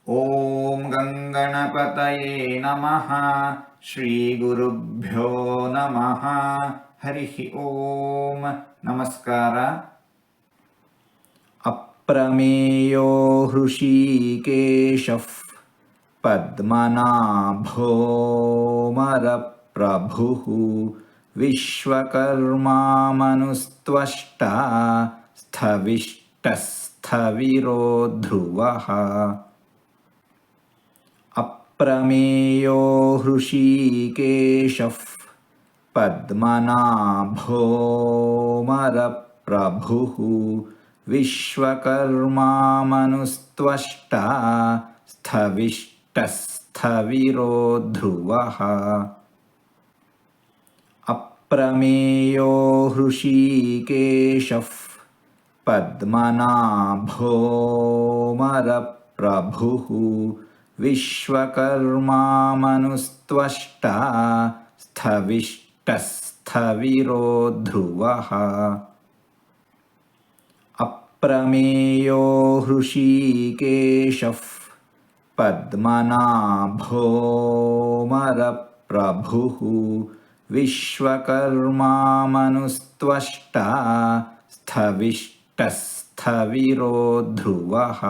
ಓಂ ಗಂಗಣಪತಯೇ ನಮಃ. ಶ್ರೀ ಗುರುಭ್ಯೋ ನಮಃ. ಹರಿ ಓಂ. ನಮಸ್ಕಾರ. ಅಪ್ರಮೇಯೋ ಹೃಷೀಕೇಶಃ ಪದ್ಮನಾಭೋ ಮರಪ್ರಭುಃ ವಿಶ್ವಕರ್ಮಾ ಮನುಸ್ತ್ವಷ್ಟಾ ಸ್ಥವಿಷ್ಟಸ್ಥವಿರೋ ಧ್ರುವಃ. ಅಪ್ರಮೇಯೋ ಹೃಷೀಕೇಶಃ ಪದ್ಮನಾಭೋ ಮರಪ್ರಭುಃ ವಿಶ್ವಕರ್ಮಾ ಮನುಸ್ತ್ವಷ್ಟಾ ಸ್ಥವಿಷ್ಟಸ್ಥವಿರೋ ಧ್ರುವಃ. ಅಪ್ರಮೇಯೋ ಹೃಷೀಕೇಶಃ ಪದ್ಮನಾಭೋ ಮರಪ್ರಭುಃ ವಿಶ್ವಕರ್ಮಾ ಮನುಸ್ತ್ವಷ್ಟಾ ಸ್ಥವಿಷ್ಟಸ್ಥವಿರೋ ಧ್ರುವಃ. ಅಪ್ರಮೇಯೋ ಹೃಷೀಕೇಶಃ ಪದ್ಮನಾಭೋ ಮರಪ್ರಭುಃ ವಿಶ್ವಕರ್ಮಾ ಮನುಸ್ತ್ವಷ್ಟಾ ಸ್ಥವಿಷ್ಟಸ್ಥವಿರೋ ಧ್ರುವಃ.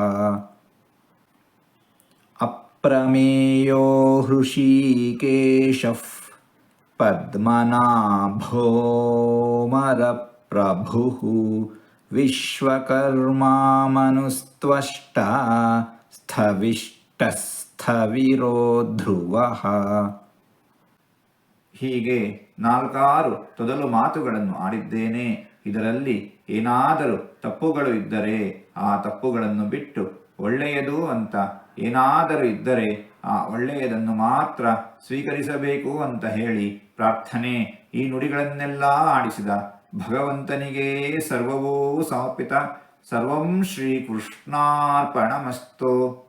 ಅಪ್ರಮೇಯೋ ಹೃಷೀಕೇಶಃ ಪದ್ಮನಾಭೋ ಮರಪ್ರಭುಃ ವಿಶ್ವಕರ್ಮಾ ಮನುಸ್ತ್ವಷ್ಟಾ ಸ್ಥವಿಷ್ಟಸ್ಥವಿರೋ ಧ್ರುವಃ. ಹೀಗೆ ನಾಲ್ಕಾರು ತೊದಲು ಮಾತುಗಳನ್ನು ಆಡಿದ್ದೇನೆ. ಇದರಲ್ಲಿ ಏನಾದರೂ ತಪ್ಪುಗಳು ಇದ್ದರೆ ಆ ತಪ್ಪುಗಳನ್ನು ಬಿಟ್ಟು ಒಳ್ಳೆಯದು ಅಂತ ಏನಾದರೂ ಇದ್ದರೆ ಆ ಒಳ್ಳೆಯದನ್ನು ಮಾತ್ರ ಸ್ವೀಕರಿಸಬೇಕು ಅಂತ ಹೇಳಿ ಪ್ರಾರ್ಥನೆ. ಈ ನುಡಿಗಳನ್ನೆಲ್ಲ ಆಡಿಸಿದ ಭಗವಂತನಿಗೆ ಸರ್ವವೂ ಸಮರ್ಪಿತ. ಸರ್ವಂ ಶ್ರೀಕೃಷ್ಣಾರ್ಪಣಮಸ್ತು.